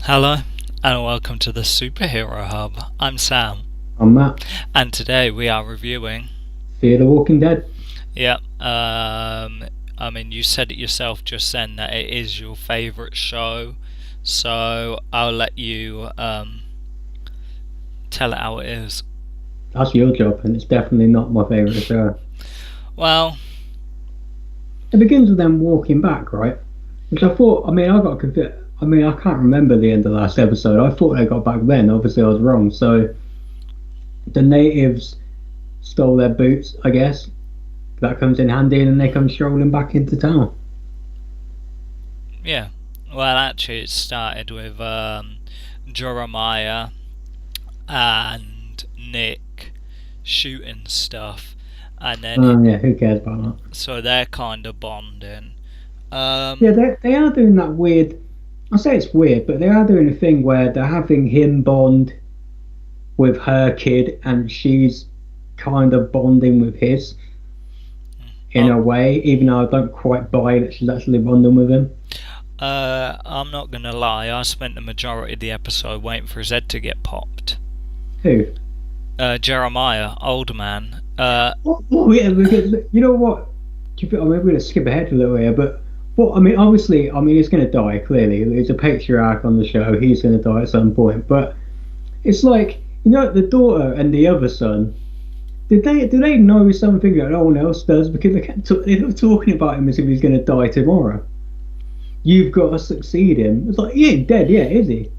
Hello, and welcome to the Superhero Hub. I'm Sam, I'm Matt. and today we are reviewing. Fear the Walking Dead. Yeah, you said it yourself just then that it is your favourite show, so I'll let you tell it how it is. That's your job, and it's definitely not my favourite show. Well, It begins with them walking back, right? Which I thought, I got confused. I can't remember the end of the last episode. I thought they got back then. Obviously, I was wrong. So the natives stole their boots, I guess. That comes in handy, and then they come strolling back into town. yeah. Well, actually, it started with Jeremiah and Nick shooting stuff, and then Oh, yeah, who cares about that? so they're kind of bonding. Yeah, they are doing that weird. I say it's weird, but they are doing a thing where they're having him bond with her kid, and she's kind of bonding with his in Oh, a way, even though I don't quite buy that she's actually bonding with him. I'm not gonna lie, I spent the majority of the episode waiting for his head to get popped. Who? Jeremiah, old man. Oh, yeah, because you know what? I'm going to skip ahead a little here, but what I mean, obviously, he's going to die. Clearly, there's a patriarch on the show. He's going to die at some point. But it's like the daughter and the other son. Do they know something that no one else does? Because they're talking about him as if he's going to die tomorrow. You've got to succeed him. It's like he ain't dead yet, is he?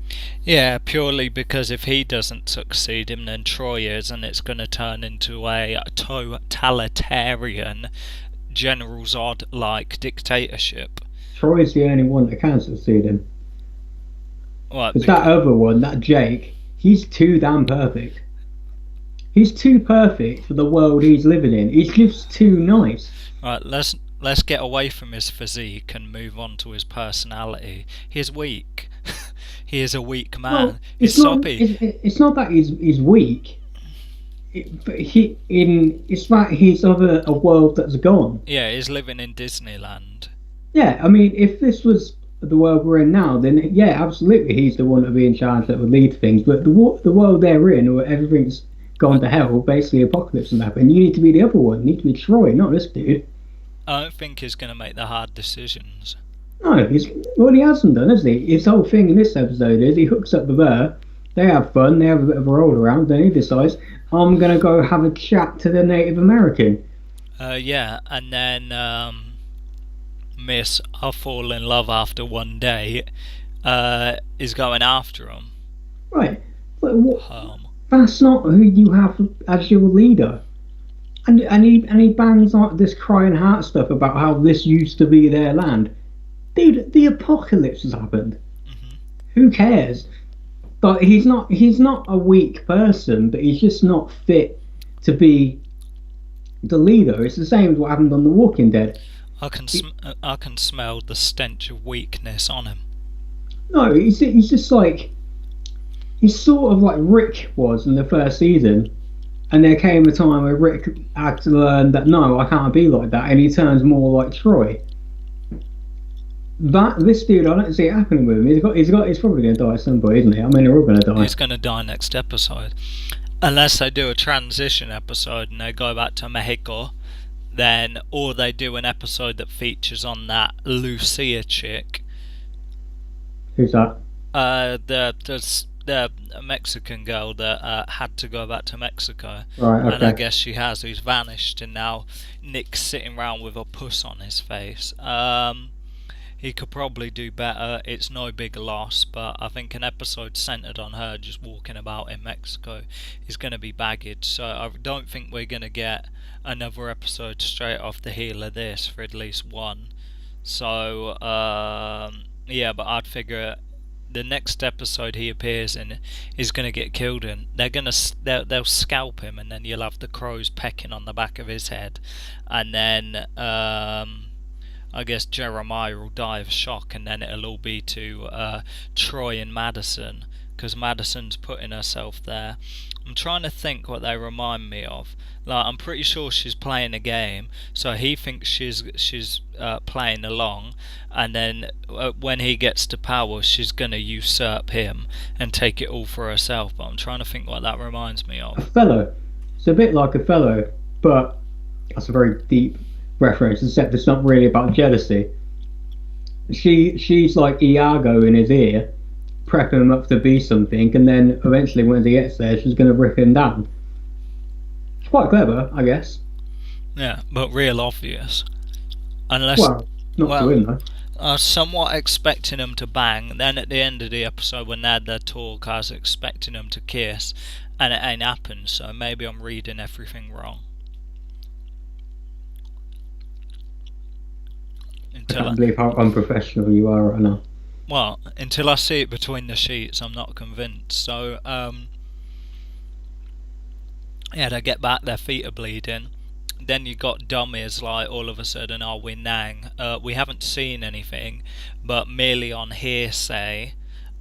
Yeah, purely because if he doesn't succeed him, then Troy is, and it's gonna turn into a totalitarian General Zod-like dictatorship. Troy's the only one that can succeed him. What? Because that other one, that Jake, he's too damn perfect. He's too perfect for the world he's living in. He's just too nice. Right, let's get away from his physique and move on to his personality. He's weak. He is a weak Well, man. He's soppy. it's not that he's weak. It's that he's of a world that's gone. Yeah, he's living in Disneyland. Yeah, if this was the world we're in now, then yeah, absolutely, he's the one to be in charge that would lead things. But the world they're in, where everything's gone to hell, basically apocalypse has happened. You need to be the other one. You need to be Troy, not this dude. I don't think he's gonna make the hard decisions. No, he hasn't done, has he? His whole thing in this episode is he hooks up with her. They have fun. They have a bit of a roll around. Then he decides, I'm gonna go have a chat to the Native American. Yeah, and then Miss I Fall in Love After One Day is going after him. Right. But what, Um, that's not who you have as your leader. And he bangs like this crying heart stuff about how this used to be their land. Dude, the apocalypse has happened. mhm. Who cares? But he's not a weak person, but he's just not fit to be the leader. It's the same as what happened on The Walking Dead. I can smell the stench of weakness on him. No, he's just like he's sort of like Rick was in the first season, and there came a time where Rick had to learn that no, I can't be like that, and he turns more like Troy. That this dude, I don't see it happening with him. He's probably going to die at some point, isn't he? They're all going to die. He's gonna die next episode, unless they do a transition episode and they go back to Mexico. Then, or they do an episode that features on that Lucia chick. Who's that? The Mexican girl that had to go back to Mexico, Right, and I okay. guess she has, who's vanished, and now Nick's sitting around with a puss on his face. He could probably do better. It's no big loss, but I think an episode centered on her just walking about in Mexico is going to be baggage. So I don't think we're going to get another episode straight off the heel of this for at least one. So yeah, but I'd figure the next episode he appears in is going to get killed in. They'll scalp him, and then you'll have the crows pecking on the back of his head, and then I guess Jeremiah will die of shock, and then it'll all be to Troy and Madison, because Madison's putting herself there. I'm trying to think what they remind me of. Like, I'm pretty sure she's playing a game, so he thinks she's playing along, and then when he gets to power, she's gonna usurp him and take it all for herself. But I'm trying to think what that reminds me of. Othello. It's a bit like Othello, but that's a very deep reference, except it's not really about jealousy. She's like Iago in his ear, prepping him up to be something, and then eventually when he gets there, she's going to rip him down. It's quite clever, I guess. Yeah, but real obvious. Unless, Well, not to him well, though. I was somewhat expecting them to bang. Then at the end of the episode, when they had their talk, I was expecting them to kiss, and it ain't happened. So maybe I'm reading everything wrong. I Until can't believe how unprofessional you are right now. until I see it between the sheets, I'm not convinced. So yeah, they get back, their feet are bleeding. Then you got dummies like all of a sudden, oh, we're nang. We haven't seen anything, but merely on hearsay,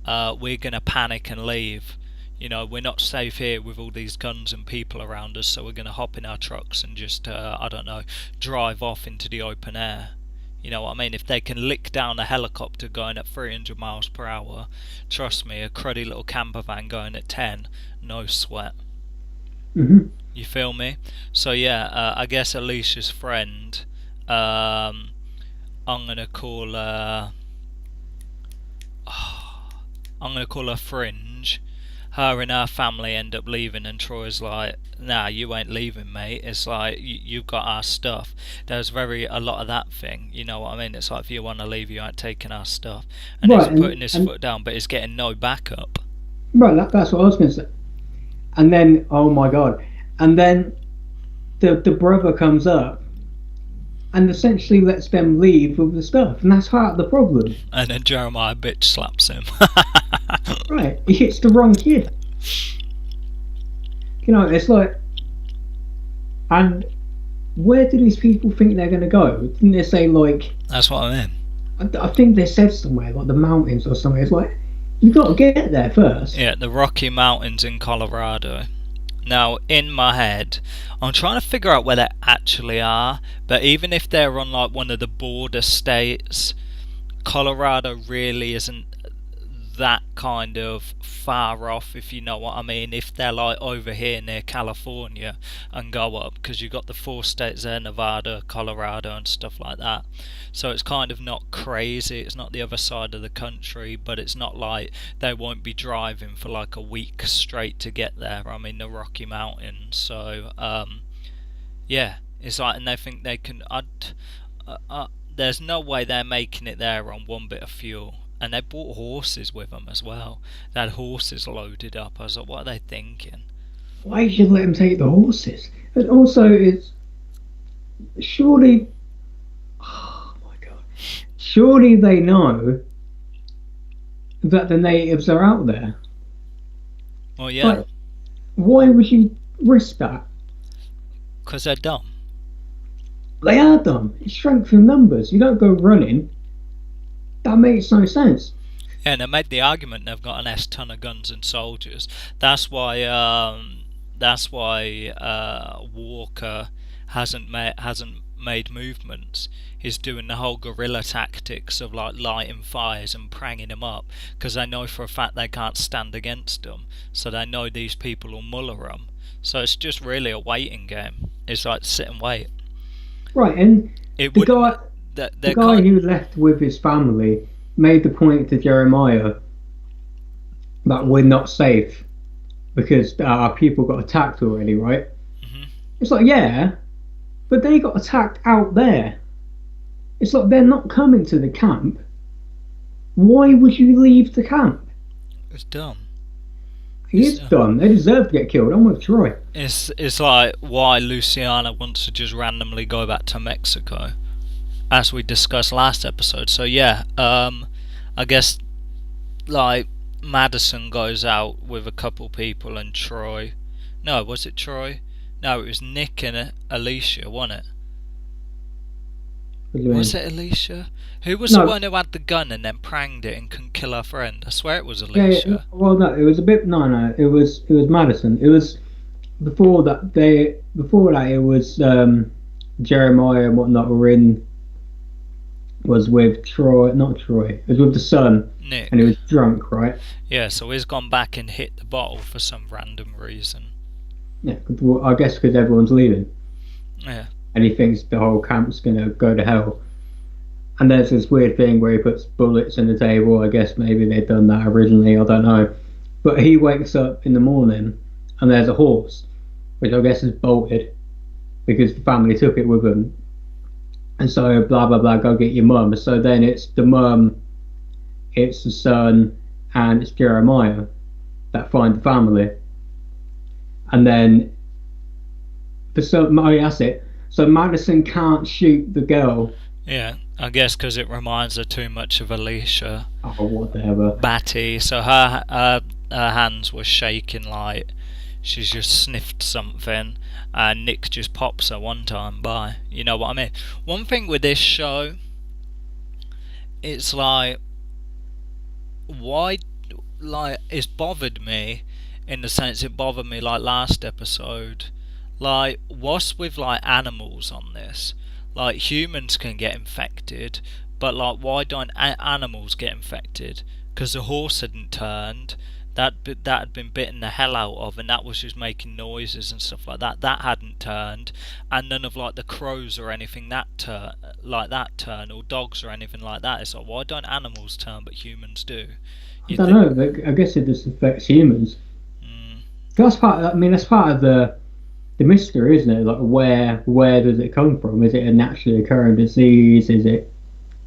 we're gonna panic and leave. You know, we're not safe here with all these guns and people around us, so we're gonna hop in our trucks and just, I don't know, drive off into the open air. You know what I mean? If they can lick down a helicopter going at 300 miles per hour, trust me, a cruddy little camper van going at 10, no sweat. Hmm. You feel me? So yeah, I guess Alicia's friend, I'm gonna call her. I'm gonna call her Fringe. Her and her family end up leaving, and Troy's like, "Nah, you ain't leaving, mate." It's like you've got our stuff. There's a lot of that thing. You know what I mean? It's like if you want to leave, you ain't taking our stuff, and he's Right, putting his foot down, but he's getting no backup. right, that's what I was going to say. And then, oh my god, and then the brother comes up and essentially lets them leave with the stuff, and that's part of the problem. And then Jeremiah bitch slaps him. Right, he hits the wrong kid. You know, it's like, and where do these people think they're going to go? Didn't they say like? That's what I mean. I think they said somewhere like the mountains or somewhere. It's like you've got to get there first. Yeah, the Rocky Mountains in Colorado. Now, in my head, I'm trying to figure out where they actually are, but even if they're on like one of the border states, Colorado really isn't that kind of far off, if you know what I mean. If they're like over here near California and go up, because you've got the 4 states there, Nevada, Colorado and stuff like that, so it's kind of not crazy. It's not the other side of the country, but it's not like they won't be driving for like a week straight to get there. I mean, the Rocky Mountains. So yeah, it's like, and they think they can there's no way they're making it there on one bit of fuel. And they brought horses with them as well. They had horses loaded up. I was like, what are they thinking? Why should you let them take the horses? And also, it's surely. Oh my god! Surely they know that the natives are out there. Well, yeah. Like, why would you risk that? Because they're dumb. They are dumb. It's strength in numbers. You don't go running. That makes no sense. Yeah, and they made the argument they've got an S-ton of guns and soldiers. That's why. Walker hasn't made movements. He's doing the whole guerrilla tactics of like lighting fires and pranging them up, because they know for a fact they can't stand against them. So they know these people will muller them. So it's just really a waiting game. It's like sit and wait. Right, and It the would. guy, the guy who left with his family made the point to Jeremiah that we're not safe because our people got attacked already, right? Mhm. It's like, yeah, but they got attacked out there. It's like they're not coming to the camp. Why would you leave the camp? It's dumb. He is done. They deserve to get killed. I'm with Troy. It's like why Luciana wants to just randomly go back to Mexico, as we discussed last episode. So yeah, I guess like Madison goes out with a couple people and Troy. No, was it Troy? No, it was Nick and Alicia, wasn't it? What do you Was mean? it Alicia? Who was the No, one who had the gun and then pranged it and couldn't kill her friend? I swear it was yeah, yeah. Alicia. Well, no, it was a bit. No, no, it was Madison. It was before that. Before that it was Jeremiah and whatnot were in was with Troy, not Troy. It was with the son, and he Nick. was drunk, right? Yeah, so he's gone back and hit the bottle for some random reason. Yeah, well, I guess because everyone's leaving, Yeah. and he thinks the whole camp's gonna go to hell. And there's this weird thing where he puts bullets in the table. I guess maybe they'd done that originally. I don't know. But he wakes up in the morning, and there's a horse, which I guess is bolted because the family took it with them. And so blah blah blah, go get your mum. So then it's the mum, it's the son, and it's Jeremiah that find the family. And then the son, oh yeah, that's it. So Madison can't shoot the girl. Yeah, I guess because it reminds her too much of Alicia Oh, whatever. Batty. So her hands were shaking like she's just sniffed something, and Nick just pops her one time by. You know what I mean? One thing with this show, it's like why, like it's bothered me in the sense it bothered me like last episode. Like what's with like animals on this? Like humans can get infected, but like why don't animals get infected? Because the horse hadn't turned. That had been bitten the hell out of, and that was just making noises and stuff like that. That hadn't turned, and none of like the crows or anything that turn, or dogs or anything like that. It's like why don't animals turn but humans do? I You don't think? know. But I guess it just affects humans. Mm, That's part. I mean, that's part of the mystery, isn't it? Like, where does it come from? Is it a naturally occurring disease? Is it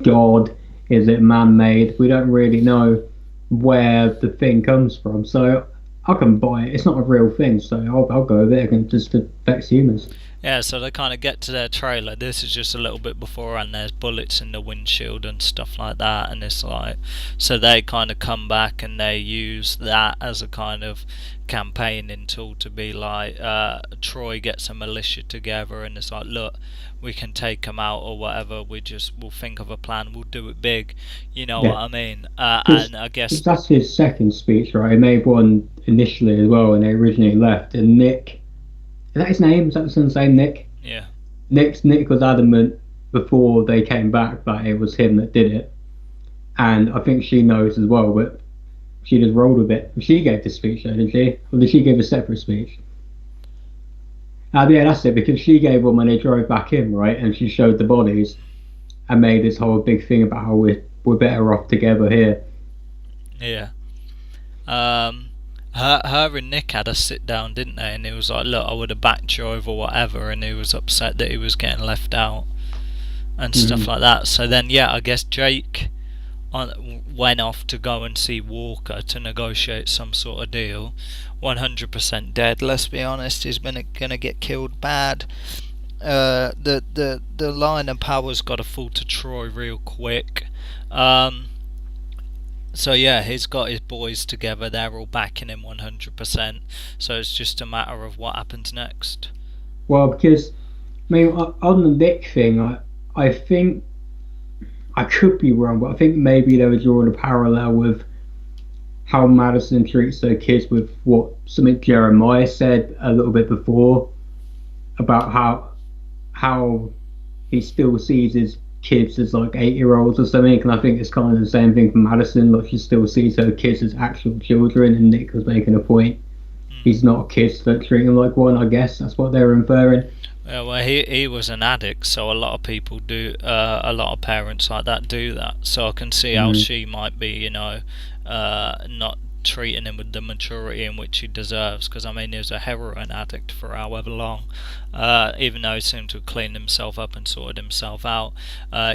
God? Is it man-made? We don't really know where the thing comes from. So I can buy it. It's not a real thing, so I'll go with it. It just affects humans. Yeah, so they kind of get to their trailer. This is just a little bit before, and there's bullets in the windshield and stuff like that. And it's like, so they kind of come back and they use that as a kind of campaigning tool to be like, Troy gets a militia together, and it's like, look, we can take them out or whatever. We'll think of a plan. We'll do it big. You know what Yeah, I mean? because And I guess, that's his second speech, right? He made one initially as well when they originally left. And Nick, is that his name? Is that the son's name, Nick? yeah, Nick was adamant before they came back that it was him that did it, and I think she knows as well. But she just rolled with it. She gave the speech, though, did she? Or did she give a separate speech? Yeah, that's it. Because she gave one when they drove back in, right? And she showed the bodies and made this whole big thing about how we're better off together here. yeah. Um, her and Nick had a sit down, didn't they? And he was like, "Look, I would have backed you over whatever," and he was upset that he was getting left out and stuff Mm. like that. So then, yeah, I guess Jake went off to go and see Walker to negotiate some sort of deal. 100% dead. Let's be honest, he's been gonna get killed bad. The line of power's got to fall to Troy real quick. Um, so yeah, he's got his boys together. They're all backing him 100%. So it's just a matter of what happens next. Well, because I mean, on the Nick thing, I think I could be wrong, but I think maybe they were drawing a parallel with how Madison treats their kids with what something Jeremiah said a little bit before about how he still sees his kids as like 8-year olds or something. And I think it's kind of the same thing for Madison. Like she still sees her kids as actual children, and Nick was making a point. Mm. He's not a kid, so don't treat him like one. I guess that's what they were inferring. Yeah, well, he was an addict, so a lot of people do. A lot of parents like that do that. So I can see how Mm. she might be, not treating him with the maturity in which he deserves. Because I mean, he was a heroin addict for however long. Even though he seemed to have cleaned himself up and sorted himself out.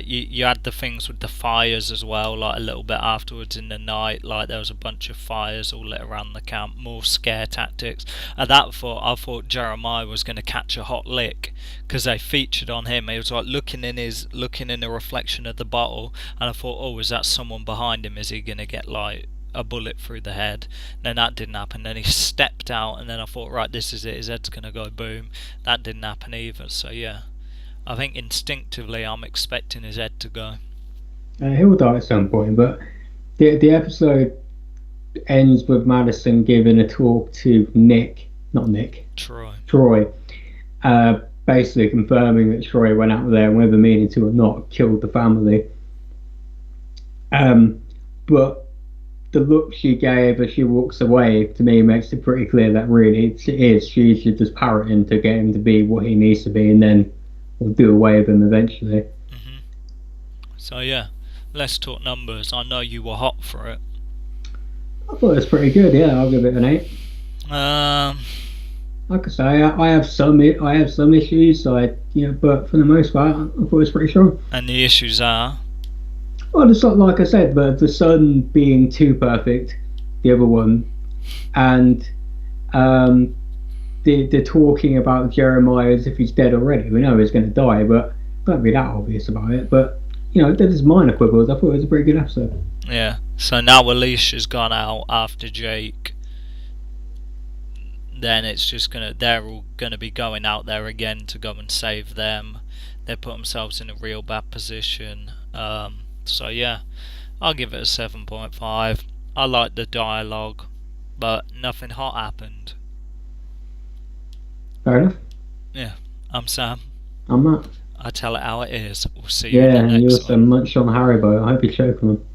You had the things with the fires as well, like a little bit afterwards in the night, like there was a bunch of fires all lit around the camp, more scare tactics. At that thought, I thought Jeremiah was going to catch a hot lick because they featured on him. He was like looking in the reflection of the bottle, and I thought, oh, is that someone behind him? Is he going to get like a bullet through the head? Then that didn't happen. Then he stepped out, and then I thought, right, this is it. His head's gonna go boom. That didn't happen either. So yeah, I think instinctively I'm expecting his head to go. He'll die at some point, but the episode ends with Madison giving a talk to Nick, not Nick, Troy. Troy, basically confirming that Troy went out there and whether meaning to or not killed the family. But the look she gave as she walks away to me makes it pretty clear that really she's just parroting to get him to be what he needs to be, and then we'll do away with him eventually. So yeah, let's talk numbers. I know you were hot for it. I thought it was pretty good. Yeah, I'll give it an 8. Like I say, I have some issues. But for the most part, I thought it was pretty strong. And the issues are. Well, it's not like I said, but the son being too perfect, the other one, and the talking about Jeremiah as if he's dead already. We know he's going to die, but don't be that obvious about it. But there's minor quibbles. I thought it was a pretty good episode. Yeah. So now Alicia's gone out after Jake. Then it's just they're all gonna be going out there again to go and save them. They put themselves in a real bad position. So yeah, I'll give it a 7.5. I like the dialogue, but nothing hot happened. Fair enough. Yeah, I'm Sam. I'm Matt. I tell it how it is. We'll see you in the Yeah, and next you one. also munch on Haribo. I hope you choke on them.